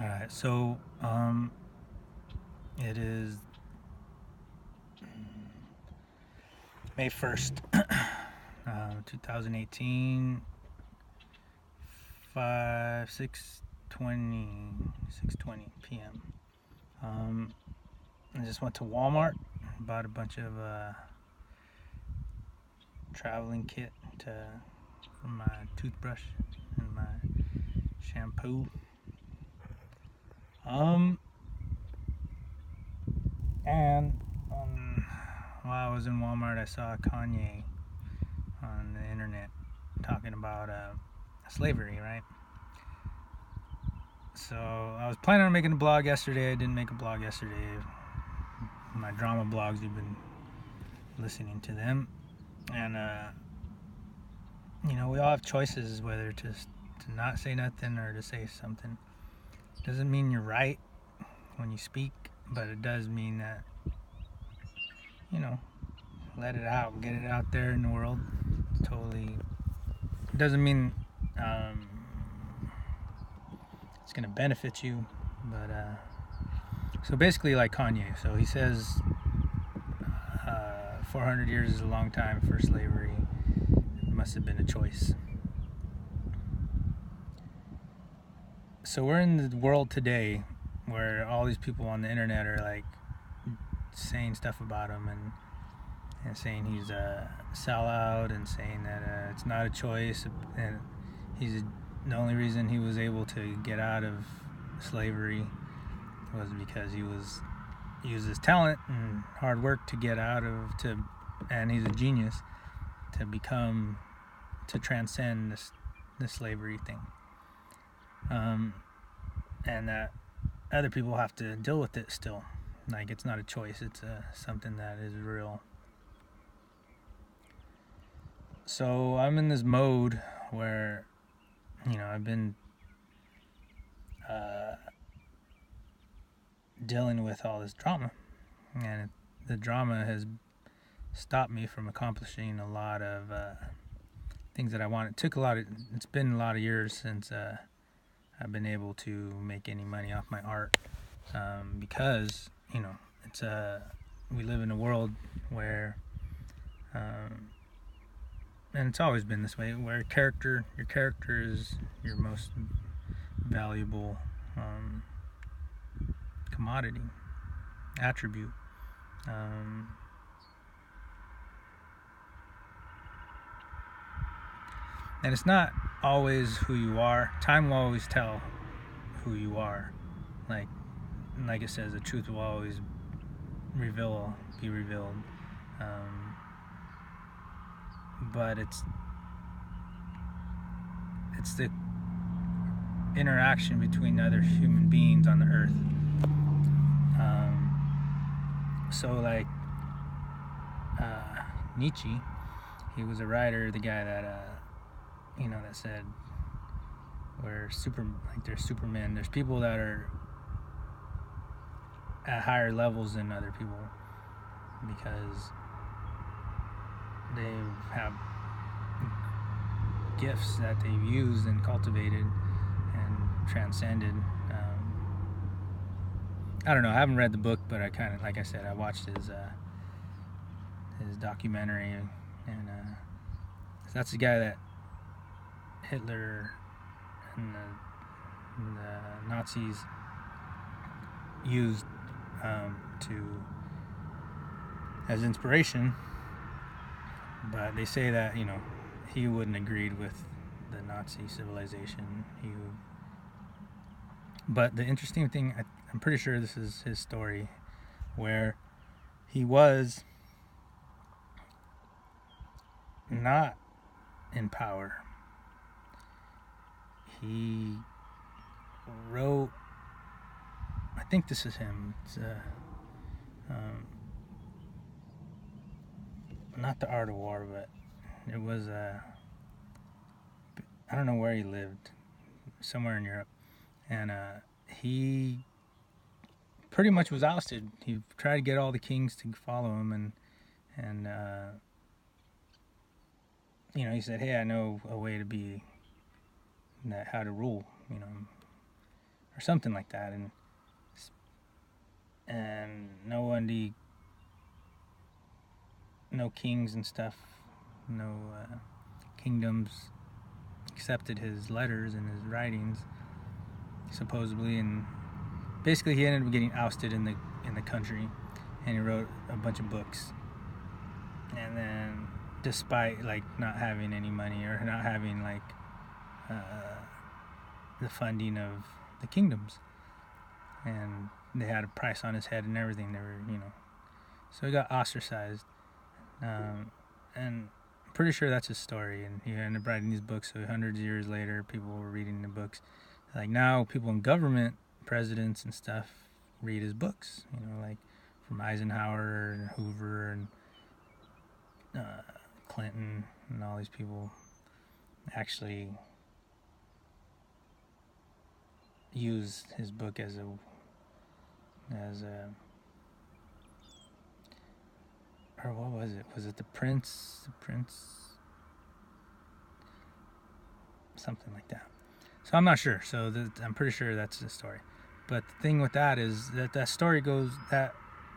All right, so it is May 1st, 2018, 6:20 p.m. I just went to Walmart, bought a bunch of traveling kit for my toothbrush and my shampoo. Um, and while I was in Walmart, I saw Kanye on the internet talking about slavery, right? So I was planning on making a blog yesterday. I didn't make a blog yesterday. My drama blogs, you've been listening to them, and we all have choices whether to not say nothing or to say something. Doesn't mean you're right when you speak, but it does mean that you know let it out, get it out there in the world. Totally. It doesn't mean um, it's gonna benefit you, but so basically, like Kanye. So he says 400 years is a long time for slavery. It must have been a choice. So we're in the world today where all these people on the internet are like saying stuff about him and saying he's a sellout and saying that it's not a choice and the only reason he was able to get out of slavery was because he used his talent and hard work to get out of and he's a genius to transcend this slavery thing, and that other people have to deal with it still. Like, it's not a choice, it's something that is real. So I'm in this mode where I've been dealing with all this drama, and the drama has stopped me from accomplishing a lot of things that I wanted. It's been a lot of years since I've been able to make any money off my art, because it's we live in a world where and it's always been this way, where your character is your most valuable commodity, attribute. Um, and it's not always who you are. Time will always tell who you are. Like it says, the truth will always be revealed. But it's the interaction between other human beings on the earth. So like Nietzsche, he was a writer, the guy that that said there's supermen. There's people that are at higher levels than other people because they have gifts that they've used and cultivated and transcended. I don't know. I haven't read the book, but I kind of, like I said, I watched his documentary, and so that's the guy that Hitler and the Nazis used as inspiration. But they say that he wouldn't agreed with the Nazi civilization. But the interesting thing, I'm pretty sure this is his story, where he was not in power. He wrote, I think this is him. It's not The Art of War, but it was I don't know where he lived, somewhere in Europe, and he pretty much was ousted. He tried to get all the kings to follow him, and he said, "Hey, I know a way to be how to rule. or something like that, and no kings and stuff, no kingdoms accepted his letters and his writings, supposedly, and basically he ended up getting ousted in the country, and he wrote a bunch of books, and then despite like not having any money or not having like the funding of the kingdoms, and they had a price on his head and everything. They were, so he got ostracized, and I'm pretty sure that's his story. And he ended up writing these books. So hundreds of years later, people were reading the books. Like now, people in government, presidents and stuff, read his books. Like from Eisenhower and Hoover and Clinton and all these people actually use his book as a or what was it? Was it the Prince? Something like that. So I'm not sure. So I'm pretty sure that's the story. But the thing with that is that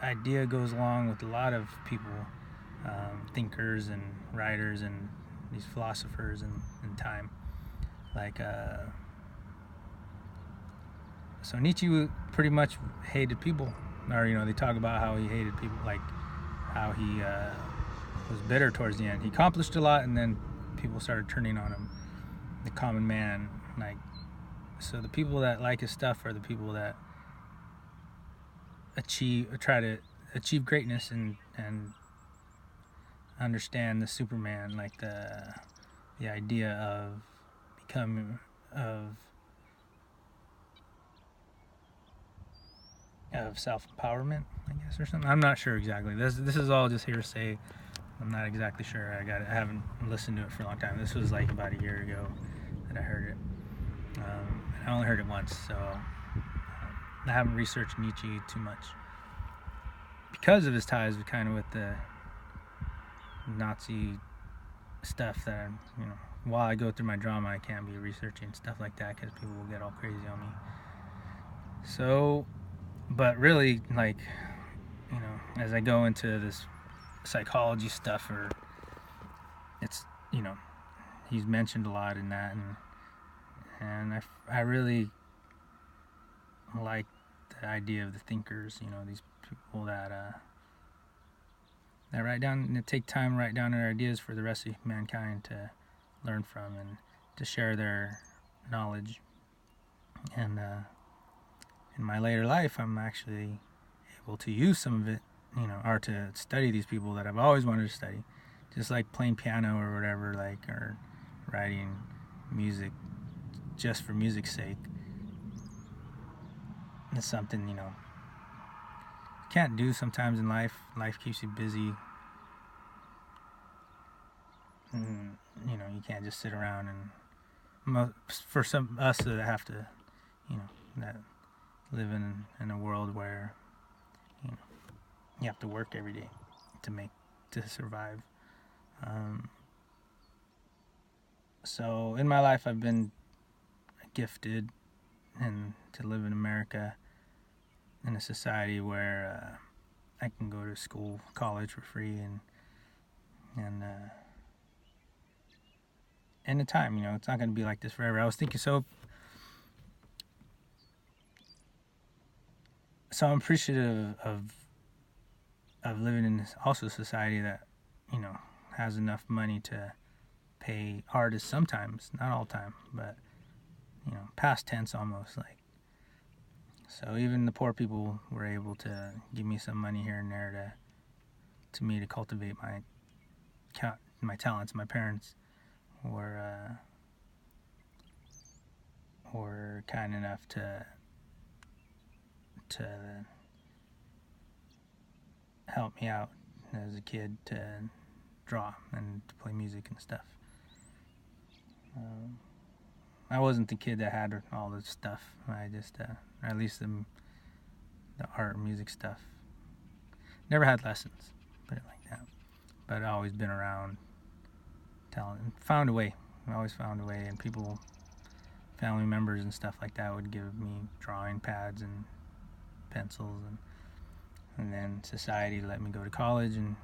idea goes along with a lot of people, thinkers and writers and these philosophers in time. Like, so Nietzsche pretty much hated people, or they talk about how he hated people, like how he was bitter towards the end. He accomplished a lot, and then people started turning on him. The common man, like, so the people that like his stuff are the people that try to achieve greatness and understand the Superman, like the idea of becoming of self-empowerment, I guess, or something. I'm not sure exactly. This is all just hearsay. I'm not exactly sure. I haven't listened to it for a long time. This was like about a year ago that I heard it. I only heard it once, so I haven't researched Nietzsche too much because of his ties with the Nazi stuff. That while I go through my drama, I can't be researching stuff like that because people will get all crazy on me. So, but really, like, as I go into this psychology stuff, or it's he's mentioned a lot in that, and I really like the idea of the thinkers, these people that write down and take time to write down their ideas for the rest of mankind to learn from and to share their knowledge. And in my later life, I'm actually able to use some of it, or to study these people that I've always wanted to study, just like playing piano or whatever, like, or writing music just for music's sake. It's something, you can't do sometimes in life. Life keeps you busy. And, you can't just sit around and, for some us that have to, that live in a world where, you have to work every day to survive. So in my life, I've been gifted and to live in America in a society where I can go to school, college for free, and in a time, it's not going to be like this forever. I was thinking, so I'm appreciative of living in also society that has enough money to pay artists sometimes, not all the time, but past tense almost, like. So even the poor people were able to give me some money here and there to cultivate my talents. My parents were kind enough to help me out as a kid to draw and to play music and stuff. I wasn't the kid that had all the stuff. I just, at least the art and music stuff. Never had lessons, put it like that. But I always been around, found a way. I always found a way, and people family members and stuff like that would give me drawing pads and pencils, and then society let me go to college and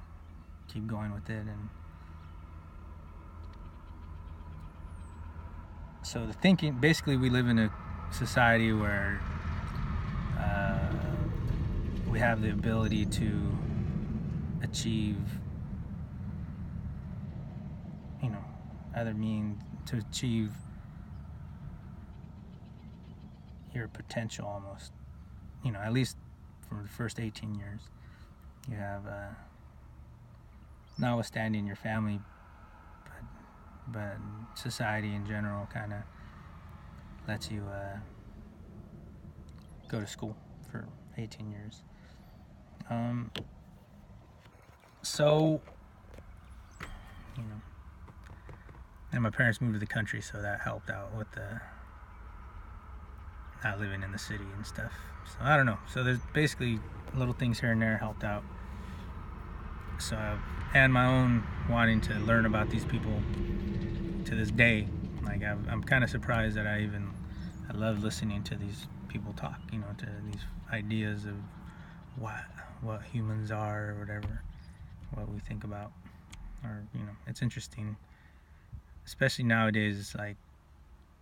keep going with it. And so the thinking, basically, we live in a society where we have the ability to achieve, other means to achieve your potential almost. At least for the first 18 years, you have, notwithstanding your family, but society in general kind of lets you go to school for 18 years. So, and my parents moved to the country, so that helped out with the not living in the city and stuff. So I don't know. So there's basically little things here and there helped out. So, and my own wanting to learn about these people to this day. Like I'm kind of surprised that I love listening to these people talk. To these ideas of what humans are or whatever, what we think about, or it's interesting, especially nowadays. Like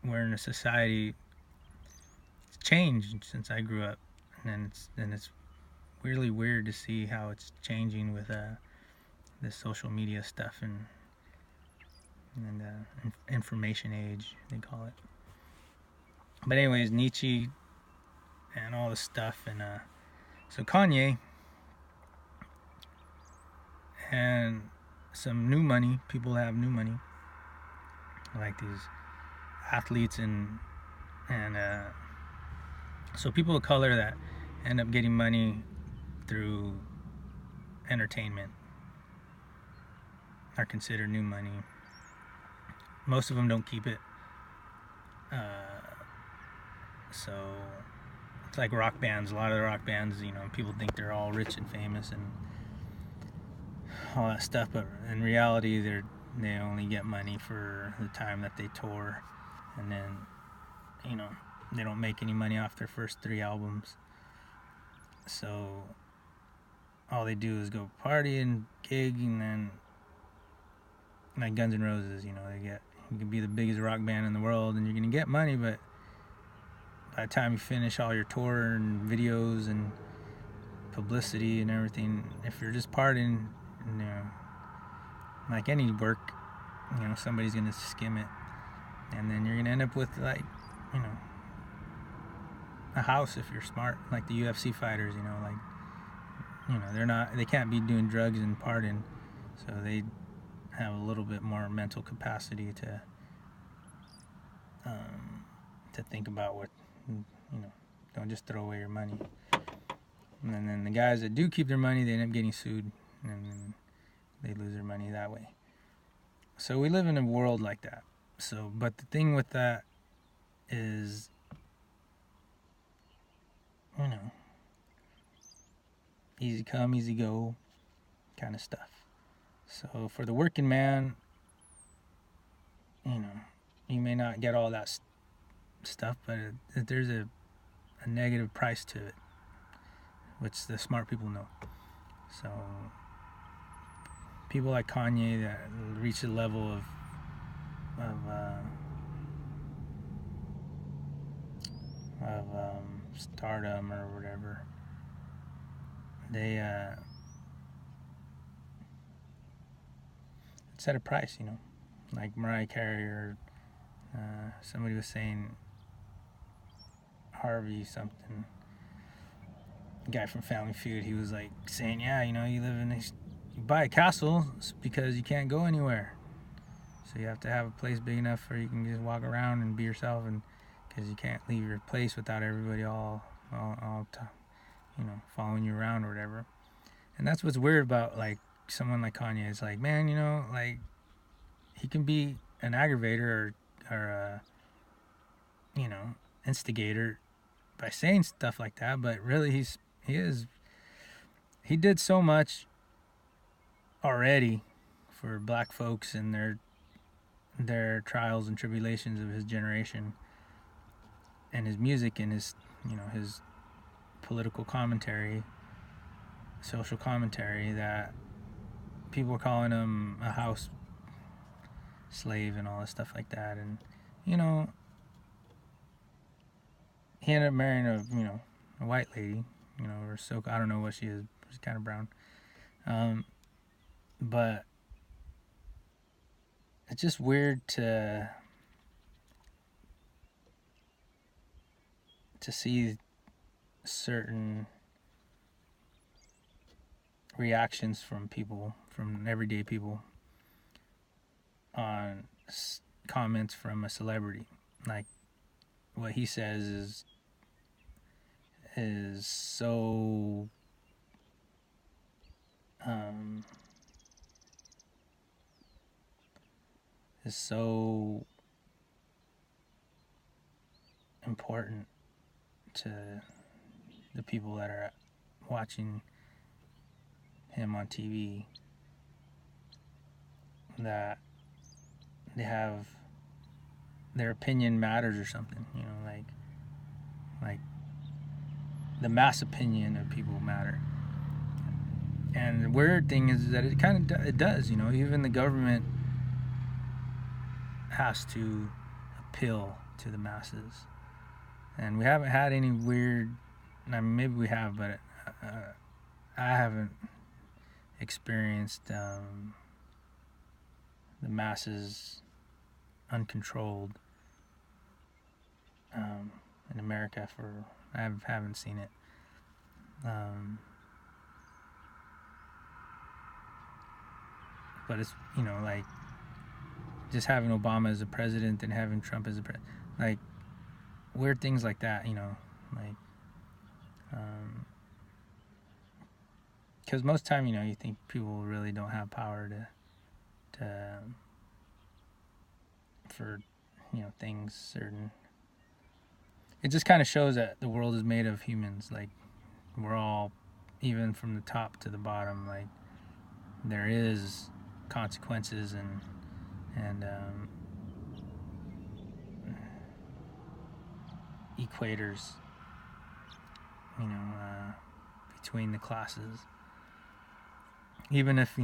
we're in a society. It's changed since I grew up, and it's really weird to see how it's changing with the social media stuff and information age, they call it. But anyways, Nietzsche and all this stuff, and so Kanye and some new money, people have new money, like these athletes and so people of color that end up getting money through entertainment are considered new money. Most of them don't keep it. So it's like rock bands. A lot of the rock bands, people think they're all rich and famous and all that stuff, but in reality, they only get money for the time that they tour, and then they don't make any money off their first 3 albums. So all they do is go party and gig, and then like Guns N' Roses, you can be the biggest rock band in the world and you're gonna get money, but by the time you finish all your tour and videos and publicity and everything, if you're just partying, like any work, somebody's gonna skim it, and then you're gonna end up with a house if you're smart, like the UFC fighters, they can't be doing drugs and partying, so they have a little bit more mental capacity to think about what, don't just throw away your money. And then the guys that do keep their money, they end up getting sued, and then they lose their money that way. So we live in a world like that. So, but the thing with that is, easy come, easy go kind of stuff. So for the working man, you may not get all that stuff, but there's a negative price to it, which the smart people know. So people like Kanye that reach a level of stardom or whatever, they set a price, like Mariah Carey, or somebody was saying Harvey something, the guy from Family Feud, he was like saying, yeah, you live in this, you buy a castle because you can't go anywhere, so you have to have a place big enough where you can just walk around and be yourself, and because you can't leave your place without everybody all following you around or whatever. And that's what's weird about like someone like Kanye. It's like, man, like he can be an aggravator or instigator by saying stuff like that, but really he did so much already for black folks and their trials and tribulations of his generation, and his music and his his political commentary, social commentary, that people were calling him a house slave and all this stuff like that. And you know, he ended up marrying a white lady, or so, I don't know what she is. She's kind of brown. Um, but it's just weird to see certain reactions from people, from everyday people, on comments from a celebrity. Like, what he says is so um, is so important to the people that are watching him on TV, that they have their opinion matters or something. Like the mass opinion of people matter. And the weird thing is that it does. Even the government has to appeal to the masses, and we haven't had any weird. I mean, maybe we have, but I haven't experienced the masses uncontrolled in America. I haven't seen it. But it's like just having Obama as a president and having Trump as a president, like weird things like that. Like because most time you think people really don't have power to for things certain. It just kind of shows that the world is made of humans. Like, we're all, even from the top to the bottom, like there is consequences and equators, between the classes. Even if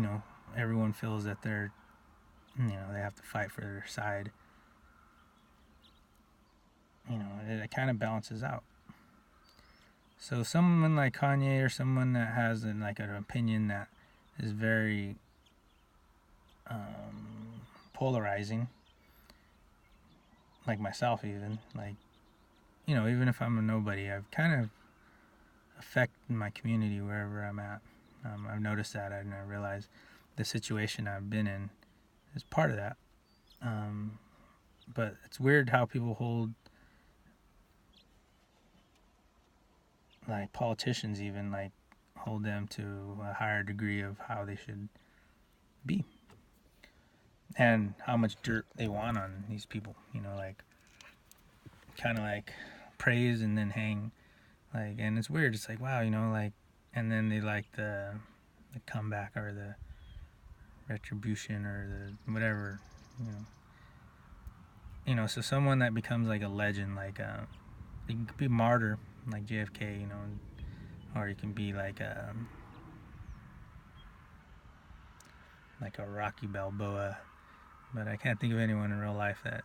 everyone feels that they're they have to fight for their side, it kind of balances out. So someone like Kanye, or someone that has an opinion that is very polarizing, like myself, even even if I'm a nobody, I've kind of affected my community wherever I'm at. I've noticed that, and I realize the situation I've been in is part of that. But it's weird how people hold, like politicians even, like hold them to a higher degree of how they should be, and how much dirt they want on these people. Like kind of like praise and then hang. Like, and it's weird. It's like, wow, like, and then they like the comeback or the retribution or the whatever, so someone that becomes like a legend, like you can be a martyr like JFK, or you can be like a Rocky Balboa, but I can't think of anyone in real life that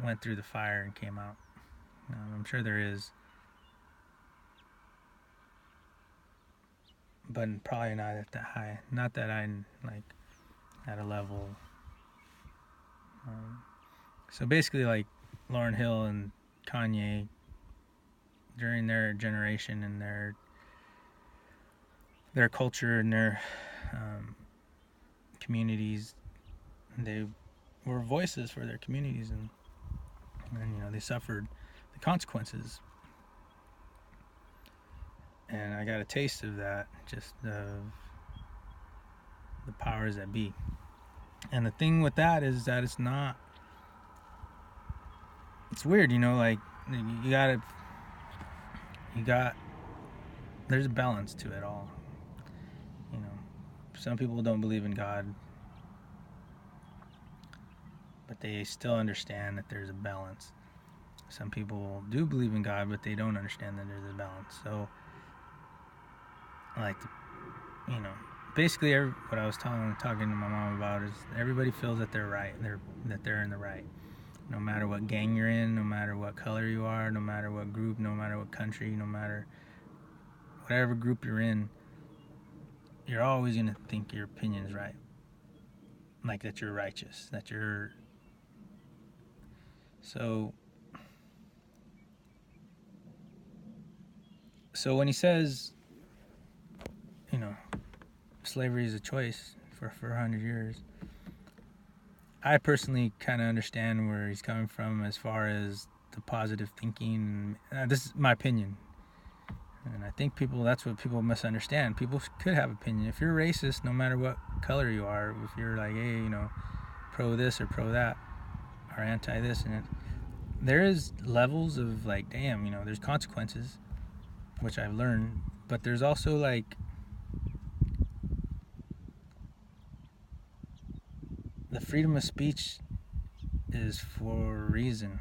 went through the fire and came out. I'm sure there is, but probably not at that high. Not that I'm like at a level. So basically, like Lauryn Hill and Kanye, during their generation and their culture and their communities, they were voices for their communities, and they suffered the consequences. And I got a taste of that, just of the powers that be. And the thing with that is that it's weird, like there's a balance to it all. Some people don't believe in God, but they still understand that there's a balance. Some people do believe in God, but they don't understand that there's a balance. So, like, you know, basically, what I was talking to my mom about is everybody feels that they're right, that they're in the right. No matter what gang you're in, no matter what color you are, no matter what group, no matter what country, no matter whatever group you're in, you're always gonna think your opinion is right, like that you're righteous, that you're. So when he says, you know, slavery is a choice for 100 years, I personally kind of understand where he's coming from as far as the positive thinking. This is my opinion. And I think that's what people misunderstand. People could have opinion. If you're racist, no matter what color you are, if you're like, hey, you know, pro this or pro that, or anti this, and there is levels of like, damn, you know, there's consequences, which I've learned, but there's also like the freedom of speech is for a reason.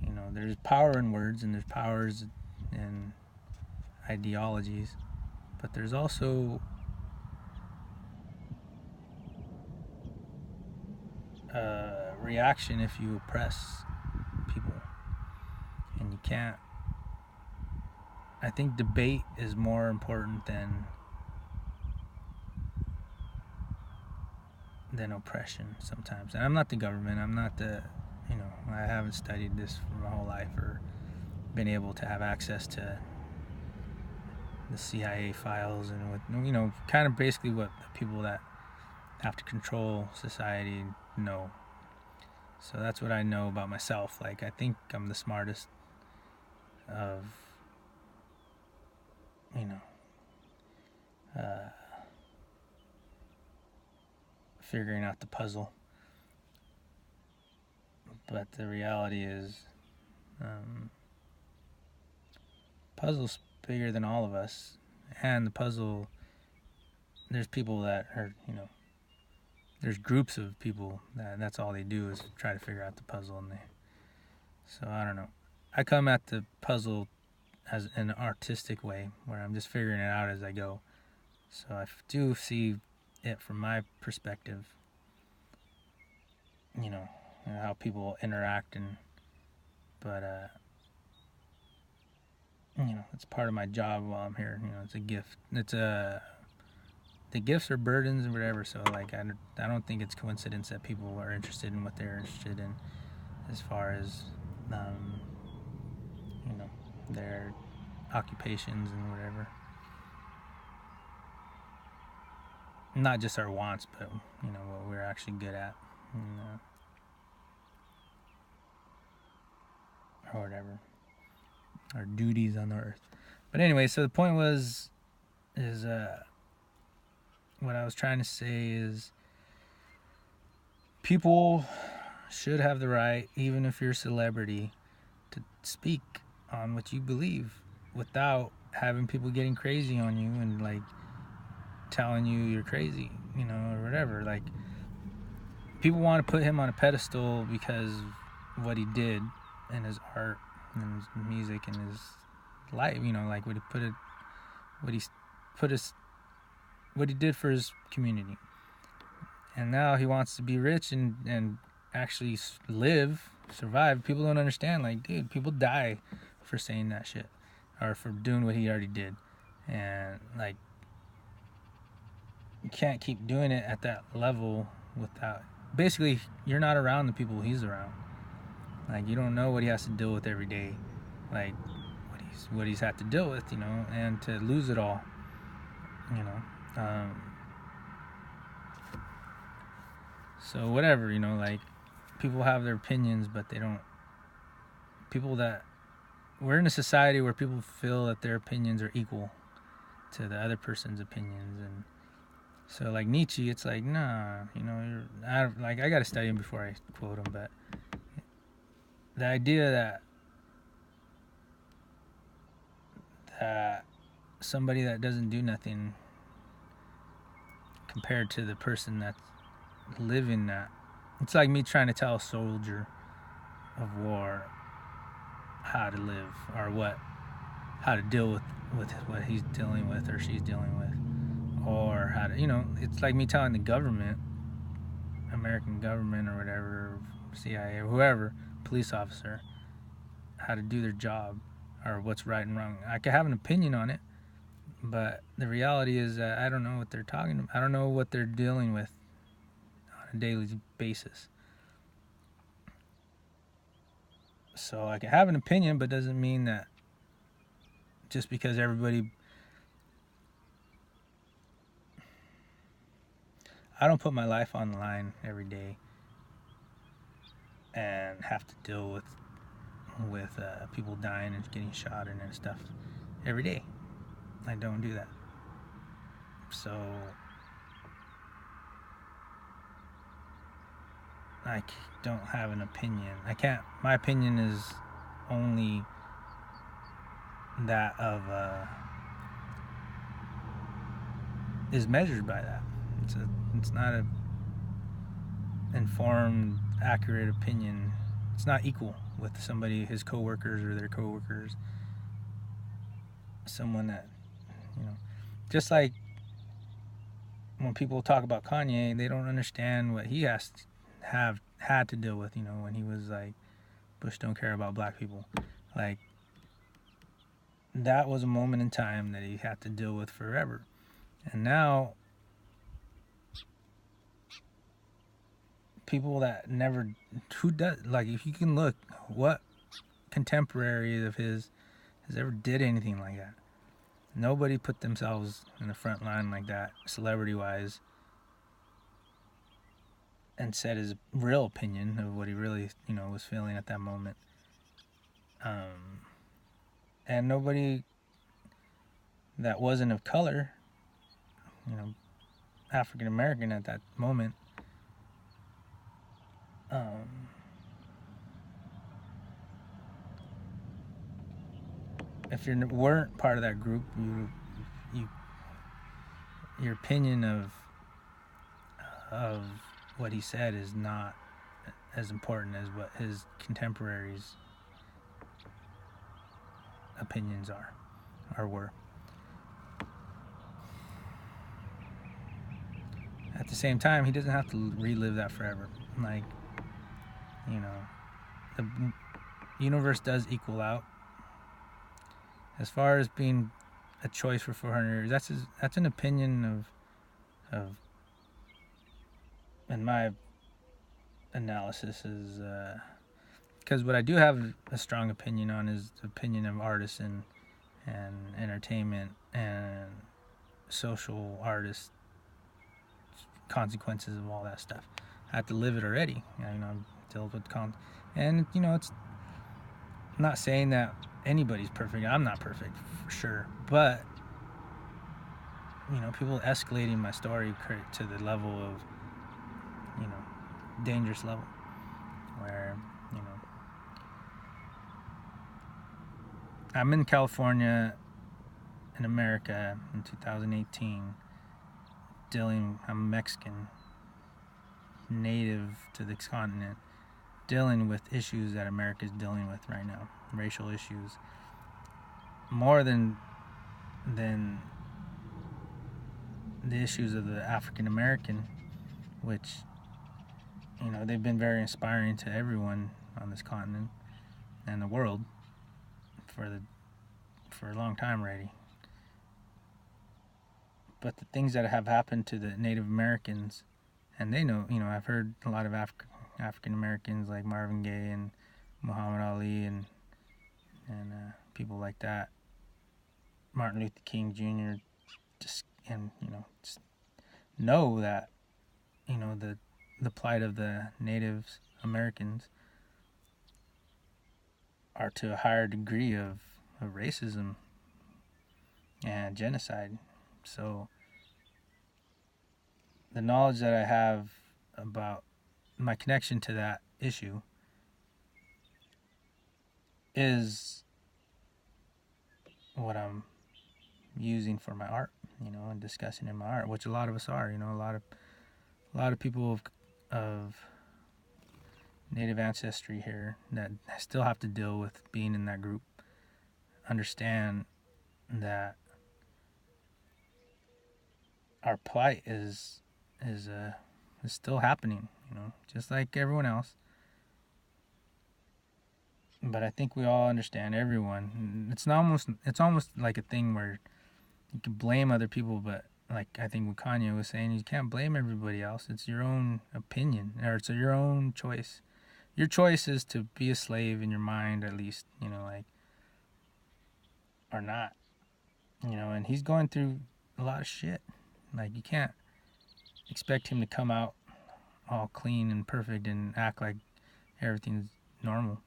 You know, there's power in words and there's powers in ideologies, but there's also reaction if you oppress people, and you can't. I think debate is more important than oppression sometimes. And I'm not the government. I'm not the, you know, I haven't studied this for my whole life or been able to have access to the CIA files and what, you know, kind of basically what the people that have to control society know. So that's what I know about myself. Like, I think I'm the smartest of, you know, figuring out the puzzle. But the reality is, puzzle's bigger than all of us. And the puzzle, there's people that are, you know, there's groups of people that's all they do is try to figure out the puzzle. So I don't know. I come at the puzzle as an artistic way where I'm just figuring it out as I go. So I do see it from my perspective, you know, how people interact, but you know, it's part of my job while I'm here. You know, it's a gift. The gifts are burdens and whatever. So like, I don't think it's coincidence that people are interested in what they're interested in, as far as you know, their occupations and whatever. Not just our wants, but you know, what we're actually good at, or whatever, our duties on the earth. But anyway, so the point is what I was trying to say is people should have the right, even if you're a celebrity, to speak on what you believe without having people getting crazy on you and like telling you you're crazy, you know, or whatever. Like, people want to put him on a pedestal because of what he did in his art and his music and his life, you know, like what he did for his community. And now he wants to be rich and actually survive. People don't understand. Like, dude, people die for saying that shit or for doing what he already did. And like, you can't keep doing it at that level without, basically, you're not around the people he's around. Like, you don't know what he has to deal with every day, like what he's had to deal with, you know, and to lose it all, you know. So whatever, you know, like, people have their opinions, but they don't. We're in a society where people feel that their opinions are equal to the other person's opinions, and so like Nietzsche, it's like, nah, you know, I got to study him before I quote him, but the idea that somebody that doesn't do nothing compared to the person that's living that, it's like me trying to tell a soldier of war how to live, or how to deal with what he's dealing with or she's dealing with, or how to, it's like me telling the government, American government or whatever, CIA or whoever, police officer, how to do their job or what's right and wrong. I could have an opinion on it, but the reality is that I don't know what they're talking about. I don't know what they're dealing with on a daily basis. So I can have an opinion, but doesn't mean that just because everybody. I don't put my life on the line every day and have to deal with people dying and getting shot and stuff every day. I don't do that. So I don't have an opinion. I can't. My opinion is only that of is measured by that. It's not a informed, accurate opinion. It's not equal with somebody, his coworkers or their coworkers. Someone that, just like when people talk about Kanye, they don't understand what he had to deal with. When he was like, Bush don't care about black people. Like, that was a moment in time that he had to deal with forever. And now, people that never, who does, like, if you can look, what contemporary of his has ever did anything like that? Nobody put themselves in the front line like that, celebrity-wise, and said his real opinion of what he really, was feeling at that moment. And nobody that wasn't of color, African American at that moment, if you weren't part of that group, your opinion of what he said is not as important as what his contemporaries' opinions are or were. At the same time, he doesn't have to relive that forever. Like, the universe does equal out. As far as being a choice for 400 years, that's an opinion of in my analysis is because what I do have a strong opinion on is the opinion of artists and entertainment and social artists, consequences of all that stuff. I have to live it already. Deal with and it's not saying that anybody's perfect. I'm not perfect for sure, but people escalating my story to the level of dangerous level where I'm in California in America in 2018 I'm Mexican, native to this continent, dealing with issues that America's dealing with right now, racial issues, more than the issues of the African American, which they've been very inspiring to everyone on this continent and the world for a long time already. But the things that have happened to the Native Americans, and they know, I've heard a lot of African Americans like Marvin Gaye and Muhammad Ali and people like that, Martin Luther King Jr. just know that the plight of the Native Americans are to a higher degree of racism and genocide. So the knowledge that I have about my connection to that issue is what I'm using for my art, and discussing in my art, which a lot of us are. A lot of people of native ancestry here that still have to deal with being in that group understand that our plight is uh is still happening, just like everyone else. But I think we all understand, everyone. It's almost like a thing where you can blame other people, but like I think what Kanye was saying, you can't blame everybody else. It's your own opinion, or it's your own choice. Your choice is to be a slave in your mind, at least, like, or not, and he's going through a lot of shit. Like, you can't expect him to come out all clean and perfect and act like everything's normal,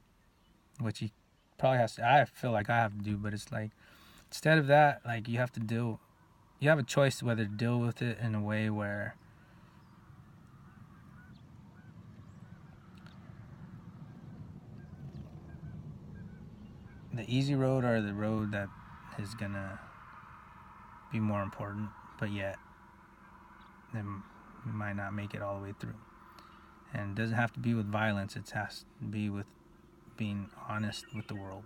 which he probably has to. I feel like I have to do, but it's like, instead of that, like, you have a choice whether to deal with it in a way where the easy road or the road that is gonna be more important, but yet then you might not make it all the way through. And it doesn't have to be with violence, it has to be with being honest with the world.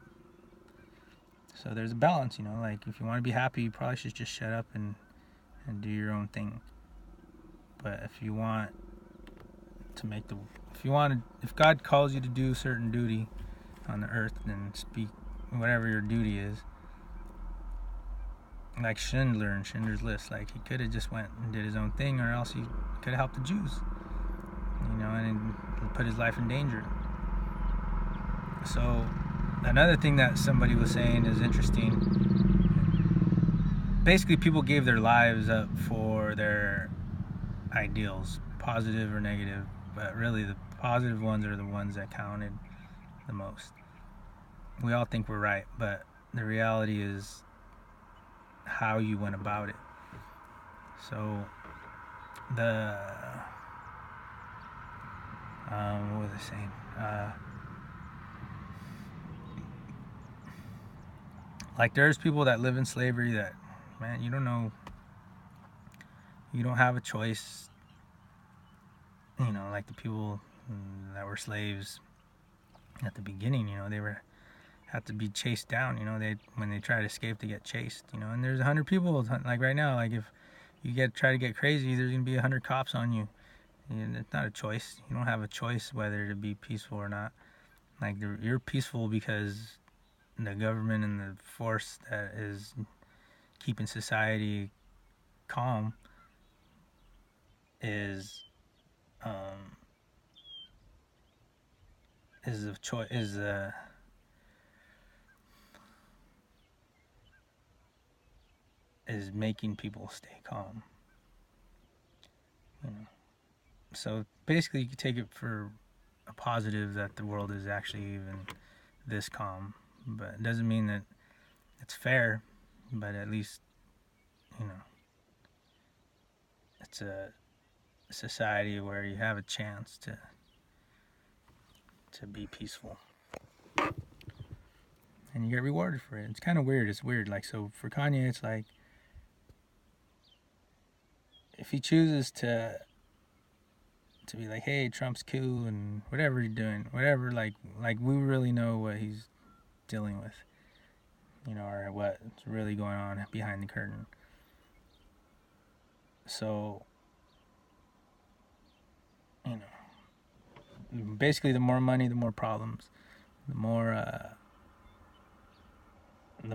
So there's a balance, like, if you want to be happy, you probably should just shut up and do your own thing. But if you want to make the, if God calls you to do a certain duty on the earth, then speak whatever your duty is. Like Schindler and Schindler's List, like, he could have just went and did his own thing, or else he could have helped the Jews, and put his life in danger. So another thing that somebody was saying is interesting. Basically, people gave their lives up for their ideals, positive or negative, but really the positive ones are the ones that counted the most. We all think we're right, but the reality is how you went about it. So what was I saying? Like, there's people that live in slavery that, man, you don't know, you don't have a choice. Like the people that were slaves at the beginning, they had to be chased down. When they try to escape, they get chased. And there's 100 people. Like right now, like, if you try to get crazy, there's gonna be 100 cops on you. And it's not a choice. You don't have a choice whether to be peaceful or not. Like, you're peaceful because the government and the force that is keeping society calm is a choice, is making people stay calm. So basically, you can take it for a positive that the world is actually even this calm, but it doesn't mean that it's fair. But at least, it's a society where you have a chance to be peaceful, and you get rewarded for it. It's kind of weird. It's weird. Like, so for Kanye, it's like, if he chooses to be like, hey, Trump's cool and whatever he's doing, whatever, like we really know what he's dealing with, or what's really going on behind the curtain. So, basically, the more money, the more problems. The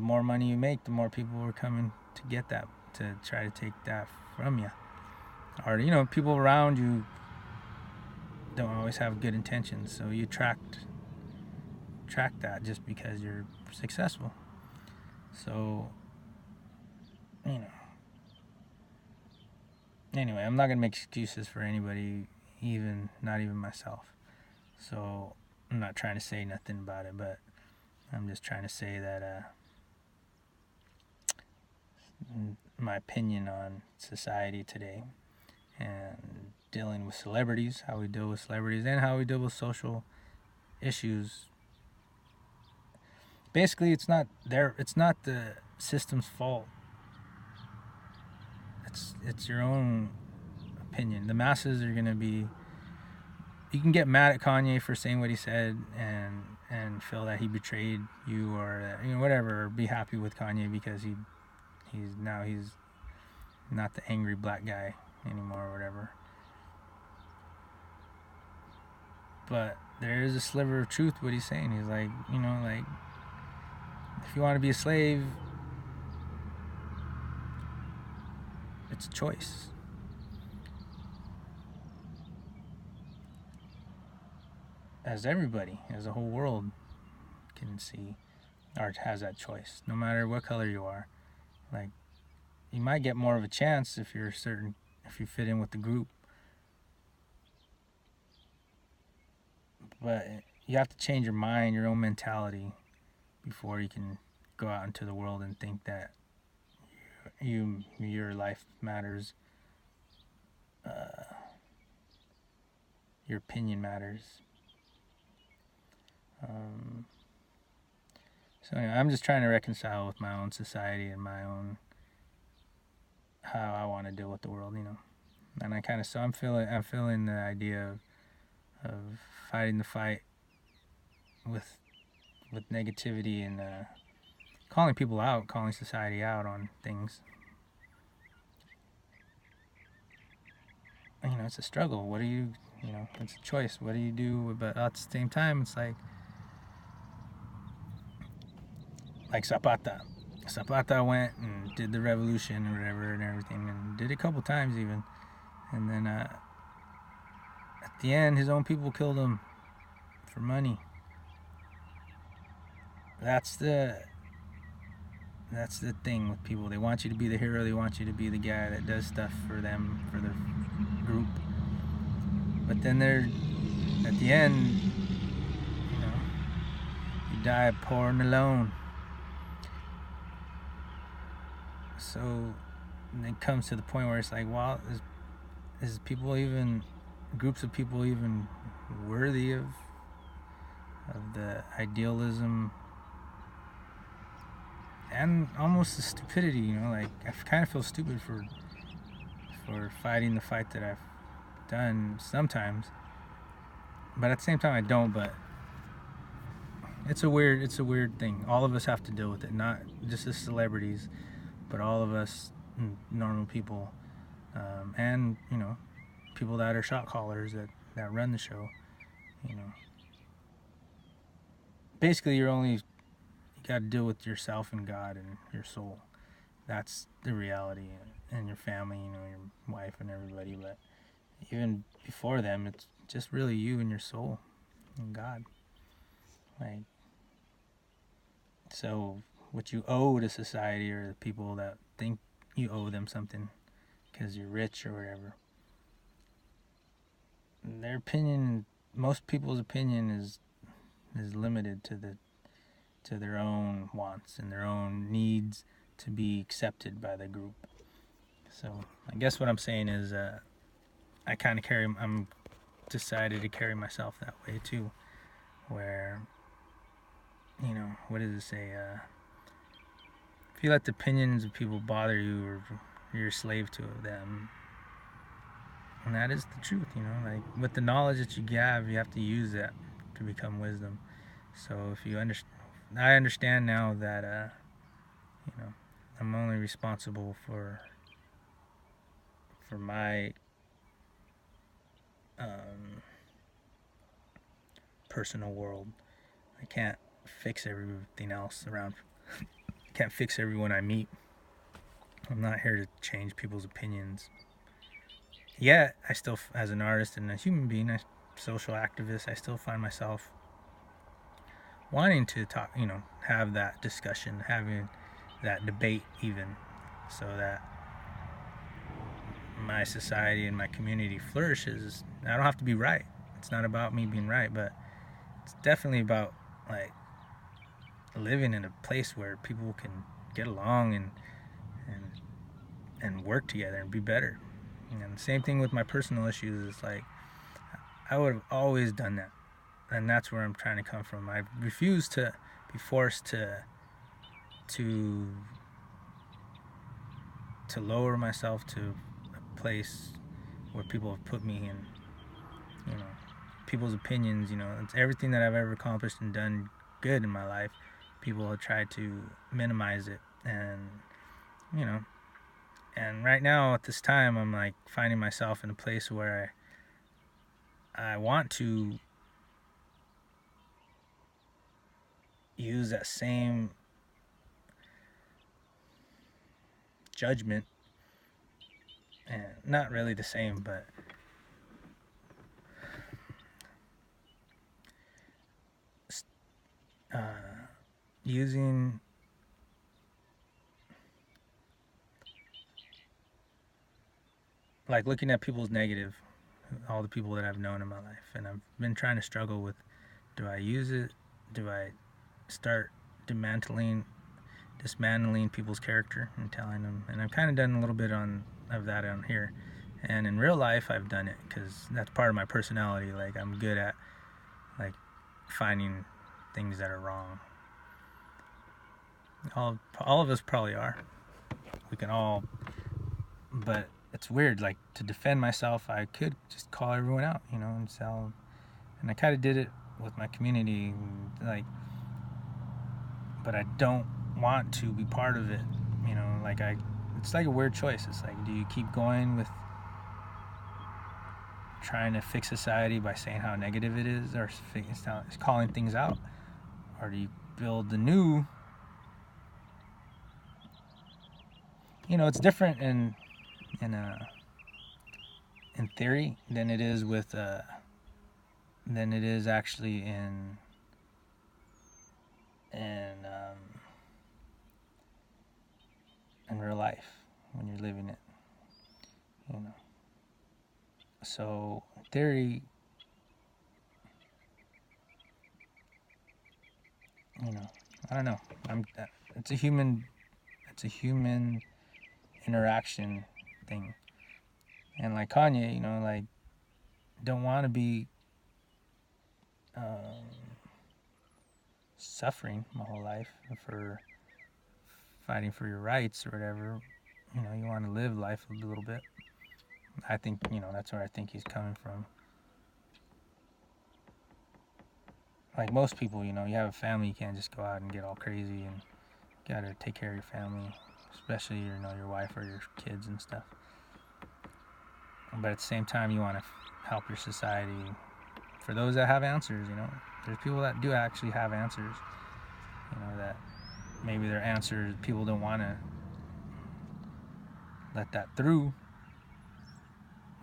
more money you make, the more people are coming to get that, to try to take that from you. Or, people around you don't always have good intentions, so you track that just because you're successful. So, anyway, I'm not gonna make excuses for anybody, not even myself. So I'm not trying to say nothing about it, but I'm just trying to say that my opinion on society today and dealing with celebrities, how we deal with celebrities, and how we deal with social issues. Basically, it's not the system's fault. It's your own opinion. The masses are gonna be you can get mad at Kanye for saying what he said and feel that he betrayed you, or that, whatever, or be happy with Kanye because he's not the angry black guy anymore or whatever. But there is a sliver of truth to what he's saying. He's like, like, if you want to be a slave, it's a choice. As everybody, as the whole world can see, or has that choice, no matter what color you are. Like, you might get more of a chance if you fit in with the group. But you have to change your mind, your own mentality, before you can go out into the world and think that your life matters. Your opinion matters. So anyway, I'm just trying to reconcile with my own society and my own how I want to deal with the world, And I'm feeling the idea of fighting the fight with negativity and calling people out, calling society out on things. It's a struggle. What do you, it's a choice. What do you do? But at the same time, it's like Zapata. Zapata went and did the revolution or whatever and everything, and did it a couple times even. And then at the end, his own people killed him for money. That's the thing with people. They want you to be the hero. They want you to be the guy that does stuff for them, for their group. But then at the end, you die poor and alone. So it comes to the point where it's like, well, is groups of people even worthy of the idealism and almost the stupidity, like I kind of feel stupid for fighting the fight that I've done sometimes, but at the same time I don't. But it's a weird thing. All of us have to deal with it, not just the celebrities, but all of us normal people, and people that are shot callers that run the show. Basically, you got to deal with yourself and God and your soul. That's the reality, and your family, your wife and everybody. But even before them, it's just really you and your soul and God. Like, so what you owe to society, or the people that think you owe them something because you're rich or whatever, their opinion, most people's opinion is limited to their own wants and their own needs to be accepted by the group. So I guess what I'm saying is I'm decided to carry myself that way too, where what does it say, if you let the opinions of people bother you, or you're a slave to them. And that is the truth, like with the knowledge that you have to use that to become wisdom. So if you I understand now that I'm only responsible for my personal world. I can't fix everything else around. I can't fix everyone I meet. I'm not here to change people's opinions. Yet, I still, as an artist and a human being, a social activist, I still find myself wanting to talk, have that discussion, having that debate even, so that my society and my community flourishes. I don't have to be right. It's not about me being right, but it's definitely about like living in a place where people can get along and work together and be better. And the same thing with my personal issues. It's like I would have always done that, and that's where I'm trying to come from. I refuse to be forced to lower myself to a place where people have put me in. people's opinions. It's everything that I've ever accomplished and done good in my life. People have tried to minimize it, and you know, and right now at this time, I'm like finding myself in a place where I want to use that same judgment, and not really the same, but using like looking at people's negative, all the people that I've known in my life, and I've been trying to struggle with, do I use it? Do I start dismantling people's character and telling them? And I've kind of done a little bit of that on here, and in real life I've done it because that's part of my personality. Like, I'm good at like finding things that are wrong. All of us probably are. We can all, but it's weird. Like, to defend myself, I could just call everyone out, and sell. And I kind of did it with my community, like, but I don't want to be part of it. Like, it's like a weird choice. It's like, do you keep going with trying to fix society by saying how negative it is, or calling things out, or do you build the new? It's different in theory than it is actually in real life when you're living it. So in theory, I don't know. It's a human interaction thing. And like Kanye, like, don't want to be suffering my whole life for fighting for your rights or whatever. You want to live life a little bit. I think, that's where I think he's coming from. Like most people, you have a family, you can't just go out and get all crazy, and you gotta take care of your family, especially your wife or your kids and stuff. But at the same time, you want to help your society. For those that have answers, there's people that do actually have answers. That maybe their answers, people don't want to let that through.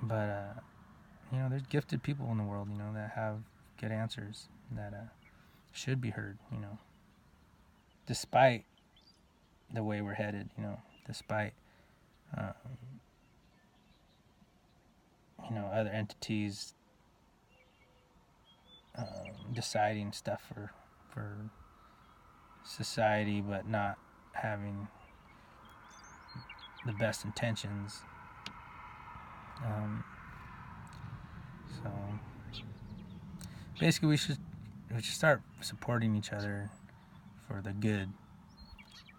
But there's gifted people in the world, that have good answers that should be heard. Despite the way we're headed, despite other entities deciding stuff for society, but not having the best intentions. So basically, we should start supporting each other for the good,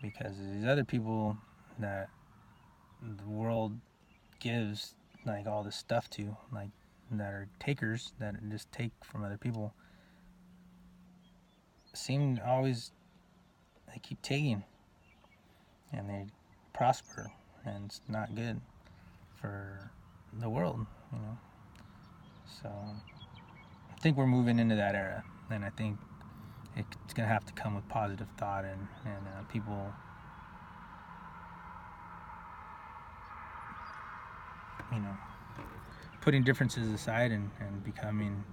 because these other people that the world gives like all this stuff to, like, that are takers, that just take from other people, seem to always, they keep taking and they prosper, and it's not good for the world. So I think we're moving into that era, and I think it's gonna have to come with positive thought and people putting differences aside and becoming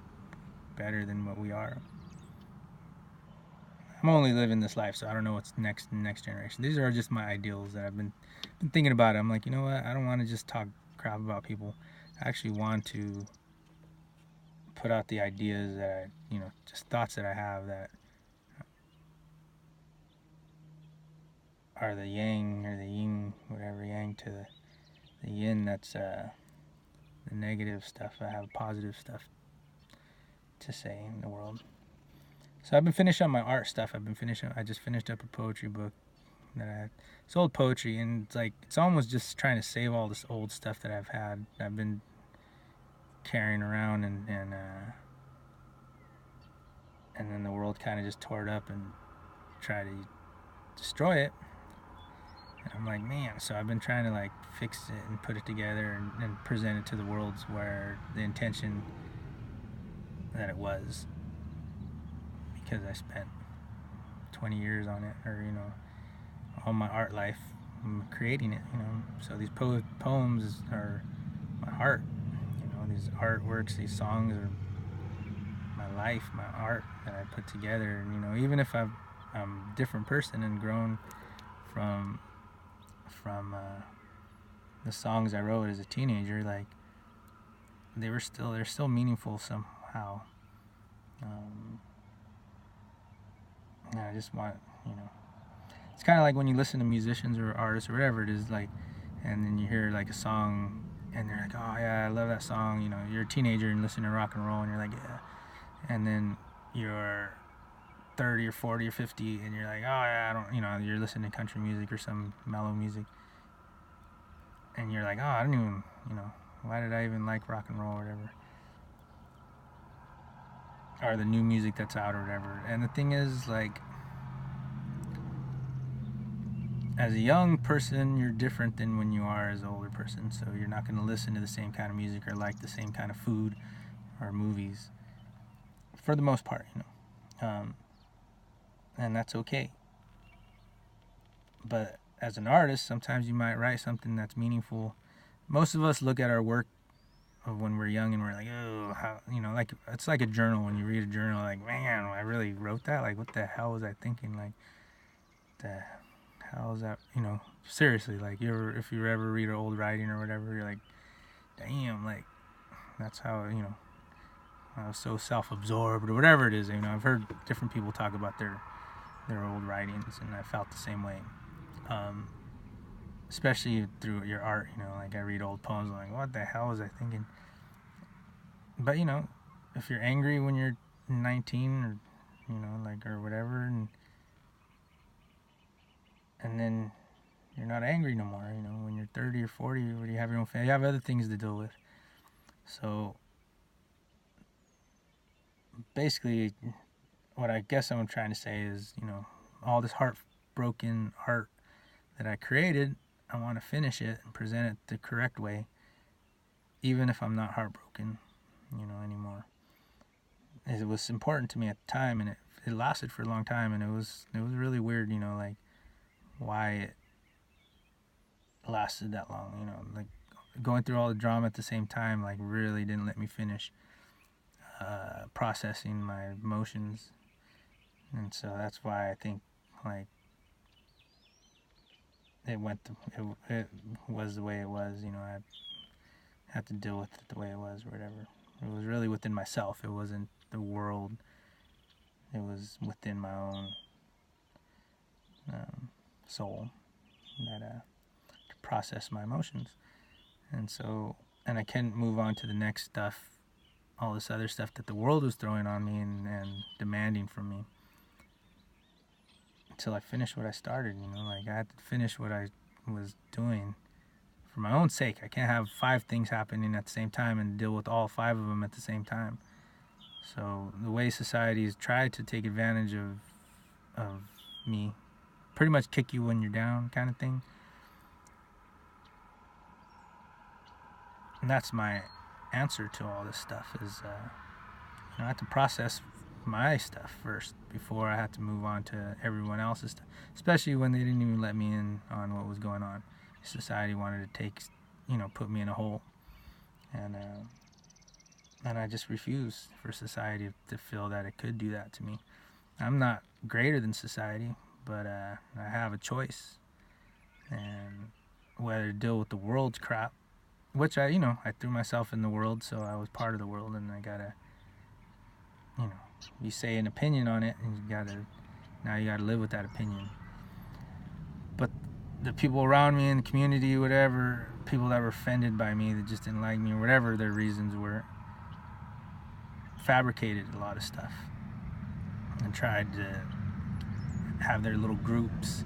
better than what we are. I'm only living this life, so I don't know what's next generation. These are just my ideals that I've been thinking about. I'm like, what? I don't want to just talk crap about people. I actually want to put out the ideas that just thoughts that I have that are the yang or the yin, whatever, yang to the yin. That's the negative stuff. I have positive stuff to say in the world. So I've been finishing up my art stuff. I just finished up a poetry book that I had. It's old poetry, and it's almost just trying to save all this old stuff that I've been carrying around and and then the world kind of just tore it up and tried to destroy it. And I'm like, man, so I've been trying to like fix it and put it together and present it to the world where the intention that it was, because I spent 20 years on it, or all my art life creating it, so these poems are my heart, these artworks, these songs are my life, my art that I put together. And even if I'm a different person and grown from the songs I wrote as a teenager, like they're still meaningful somehow. And I just want, it's kind of like when you listen to musicians or artists or whatever it is, like, and then you hear like a song and they're like, oh yeah, I love that song. You're a teenager and listening to rock and roll and you're like, yeah. And then you're 30 or 40 or 50 and you're like, oh yeah, I don't, you're listening to country music or some mellow music and you're like, oh, I don't even, why did I even like rock and roll or whatever, or the new music that's out or whatever. And the thing is, like, as a young person, you're different than when you are as an older person, so you're not going to listen to the same kind of music or like the same kind of food or movies for the most part, and that's okay. But as an artist, sometimes you might write something that's meaningful. Most of us look at our work of when we're young and we're like, oh, how, like it's like a journal. When you read a journal, like, man, I really wrote that. Like, what the hell was I thinking? Like, the hell is that? Seriously, like, if you ever read an old writing or whatever, you're like, damn, like, that's how, I was so self-absorbed or whatever it is. I've heard different people talk about their old writings, and I felt the same way. Especially through your art, like I read old poems, I'm like, what the hell was I thinking? But if you're angry when you're 19 or like, or whatever, and then you're not angry no more, when you're 30 or 40, or you have your own family, you have other things to deal with. So basically what I guess I'm trying to say is, all this heartbroken art that I created, I want to finish it and present it the correct way, even if I'm not heartbroken, anymore. It was important to me at the time, and it lasted for a long time, and it was really weird, like why it lasted that long, like going through all the drama at the same time, like really didn't let me finish processing my emotions. And so that's why I think, like, it was the way it was. I had to deal with it the way it was, or whatever. It was really within myself. It wasn't the world. It was within my own soul that to process my emotions. And I couldn't move on to the next stuff, all this other stuff that the world was throwing on me and demanding from me, until I finished what I started. Like, I had to finish what I was doing for my own sake. I can't have 5 things happening at the same time and deal with all 5 of them at the same time. So the way society has tried to take advantage of me, pretty much kick you when you're down kind of thing. And that's my answer to all this stuff is, I have to process my stuff first before I had to move on to everyone else's stuff, especially when they didn't even let me in on what was going on. Society wanted to put me in a hole, and I just refused for society to feel that it could do that to me. I'm not greater than society, but I have a choice, and whether to deal with the world's crap, which I threw myself in the world, so I was part of the world, and I gotta, you say an opinion on it, and you gotta live with that opinion. But the people around me in the community, whatever, people that were offended by me, that just didn't like me, or whatever their reasons were, fabricated a lot of stuff and tried to have their little groups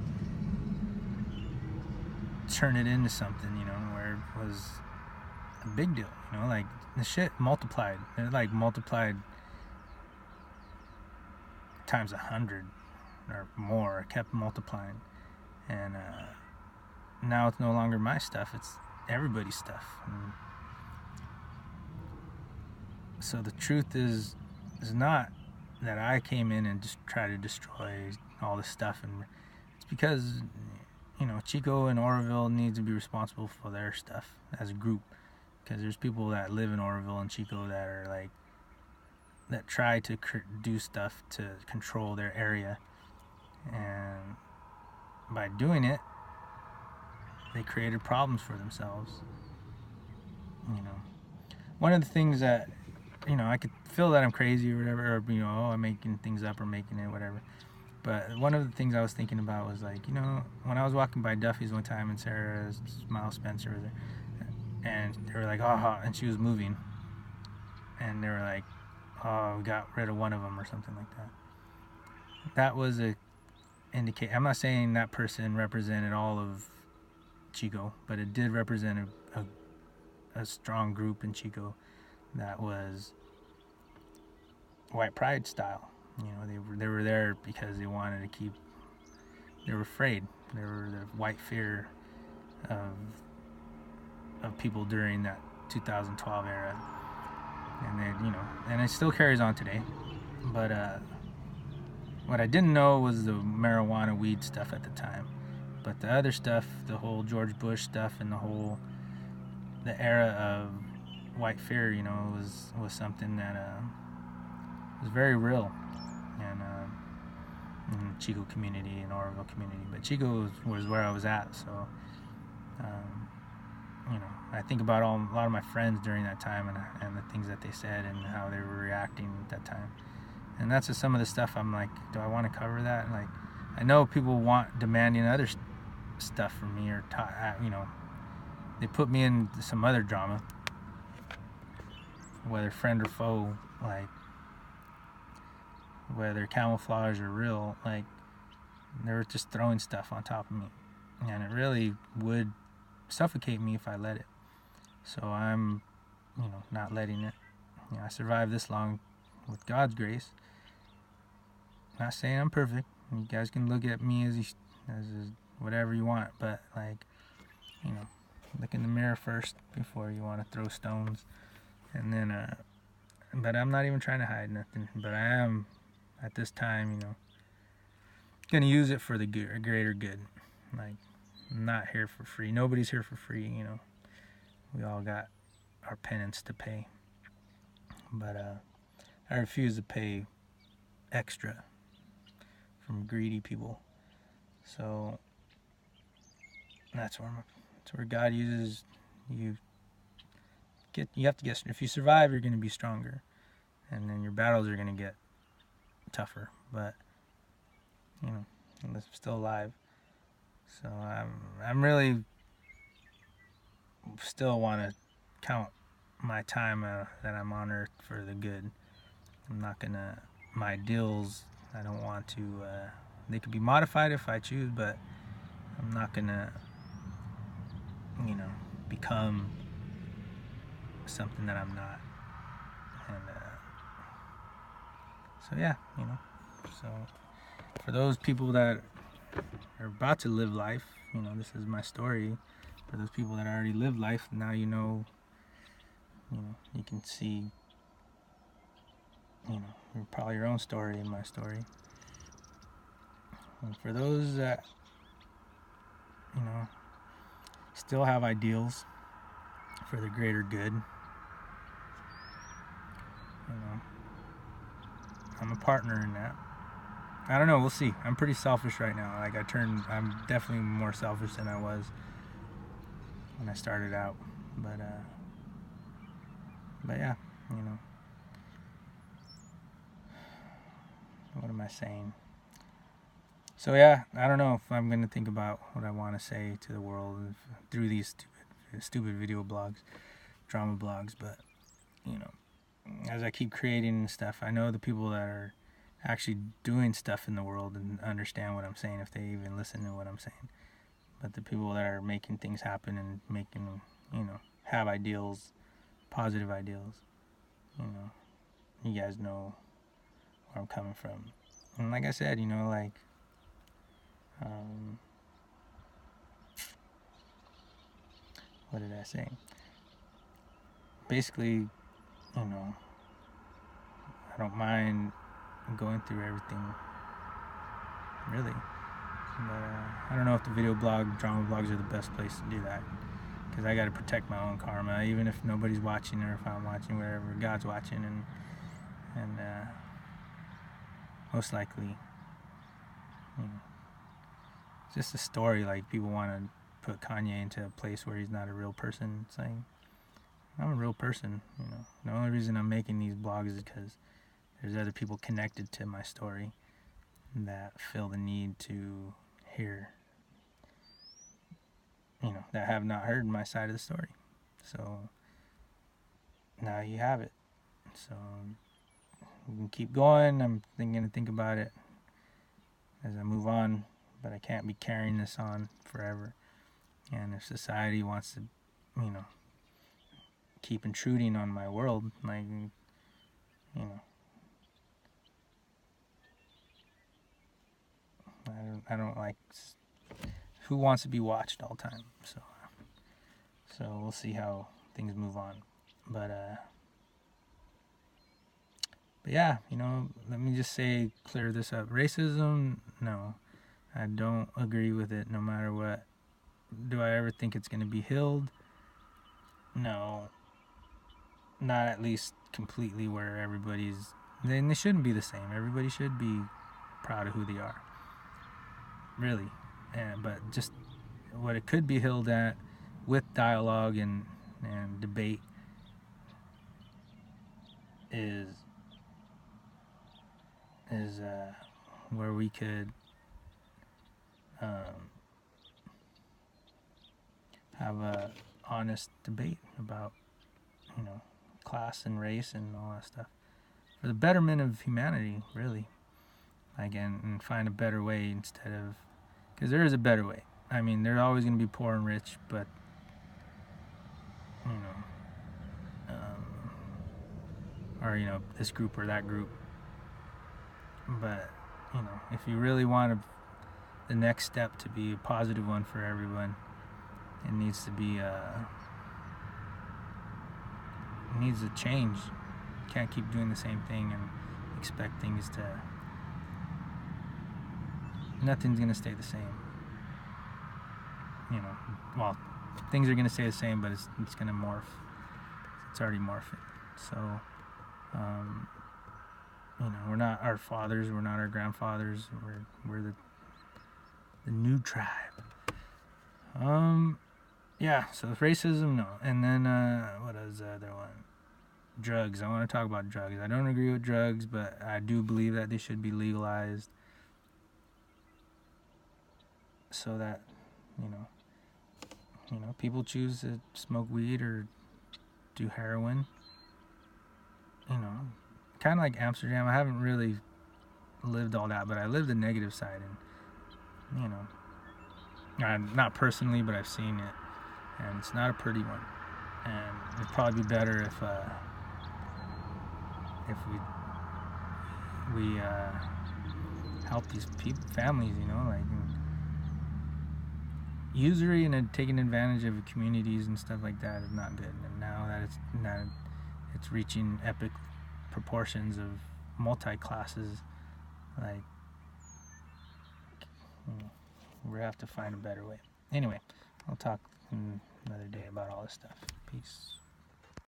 turn it into something, where it was a big deal, like the shit multiplied. It multiplied times 100 or more. It kept multiplying, and now it's no longer my stuff, it's everybody's stuff. And so the truth is not that I came in and just try to destroy all this stuff, and it's because, you know, Chico and Oroville need to be responsible for their stuff as a group, because there's people that live in Oroville and Chico that are like, that try to do stuff to control their area, and by doing it they created problems for themselves. You know, one of the things that, you know, I could feel that I'm crazy or whatever, or, you know, oh, I'm making things up or making it whatever, but one of the things I was thinking about was like, you know, when I was walking by Duffy's one time and Sarah Miles Spencer was there, and they were like, oh, and she was moving, and they were like, oh, we got rid of one of them or something like that. That was a indicate. I'm not saying that person represented all of Chico, but it did represent a strong group in Chico that was white pride style. You know, they were there because they wanted to keep. They were afraid. They were the white fear of people during that 2012 era, and they, you know, and it still carries on today. But what I didn't know was the marijuana weed stuff at the time. But the other stuff, the whole George Bush stuff, and the era of white fear, you know, was something that was very real, and in the Chico community and Oroville community. But Chico was where I was at, so you know, I think about a lot of my friends during that time, and the things that they said and how they were reacting at that time. And that's just some of the stuff I'm like, do I want to cover that? Like, I know people demanding other stuff from me, or you know, they put me in some other drama, whether friend or foe, like whether camouflage or real, like they were just throwing stuff on top of me, and it really would suffocate me if I let it. So I'm, you know, not letting it. You know, I survived this long with God's grace. Not saying I'm perfect. You guys can look at me as whatever you want, but like, you know, look in the mirror first before you want to throw stones. And then, but I'm not even trying to hide nothing. But I am, at this time, you know, gonna use it for the greater good. Like, I'm not here for free. Nobody's here for free. You know, we all got our penance to pay. But I refuse to pay extra from greedy people. So that's where God uses you. You have to get. If you survive, you're going to be stronger, and then your battles are going to get tougher. But you know, I'm still alive. So I'm really still want to count my time that I'm on earth for the good. I'm not gonna, my ideals, I don't want to, they could be modified if I choose, but I'm not gonna, you know, become something that I'm not. And so yeah, you know, so for those people that are about to live life, you know, this is my story. For those people that already lived life, now you know, you can see, you know, probably your own story and my story. And for those that, you know, still have ideals for the greater good, you know, I'm a partner in that. I don't know, we'll see. I'm pretty selfish right now. Like, I'm definitely more selfish than I was when I started out. But yeah, you know, what am I saying? So yeah, I don't know if I'm gonna think about what I want to say to the world through these stupid video blogs, drama blogs. But you know, as I keep creating stuff, I know the people that are actually doing stuff in the world and understand what I'm saying, if they even listen to what I'm saying. But the people that are making things happen and making, you know, have ideals, positive ideals, you know, you guys know where I'm coming from. And like I said, like, what did I say? Basically, I don't mind going through everything, really. But I don't know if the drama blogs are the best place to do that, because I got to protect my own karma, even if nobody's watching, or if I'm watching, wherever God's watching, and most likely, it's just a story. Like, people want to put Kanye into a place where he's not a real person. It's like, I'm a real person. The only reason I'm making these blogs is because there's other people connected to my story that feel the need to hear, that have not heard my side of the story. So now you have it. So we can keep going. I'm going to think about it as I move on, but I can't be carrying this on forever. And if society wants to, keep intruding on my world, like, I don't like, who wants to be watched all the time? So we'll see how things move on. But yeah, let me just clear this up. Racism, no, I don't agree with it no matter what. Do I ever think it's going to be healed? No. Not at least completely, where everybody's... Then they shouldn't be the same. Everybody should be proud of who they are. Really. But just what it could be healed at, with dialogue and debate, is where we could have a honest debate about, class and race and all that stuff, for the betterment of humanity, really. Like, and find a better way, instead of... Because there is a better way. I mean, there's always going to be poor and rich, but, or, this group or that group. But, if you really want the next step to be a positive one for everyone, it needs to be, it needs to change. You can't keep doing the same thing and expect things to... Nothing's going to stay the same. Well, things are going to stay the same, but it's going to morph. It's already morphing. So, we're not our fathers, we're not our grandfathers, we're the new tribe. Yeah, so racism, no. And then, what is the other one? Drugs. I want to talk about drugs. I don't agree with drugs, but I do believe that they should be legalized, so that, people choose to smoke weed or do heroin. Kind of like Amsterdam. I haven't really lived all that, but I lived the negative side, and not personally, but I've seen it, and it's not a pretty one. And it'd probably be better if we help these families, like, usury and taking advantage of communities and stuff like that is not good. And now that it's reaching epic proportions of multi-classes, like, we have to find a better way. Anyway, I'll talk another day about all this stuff. Peace.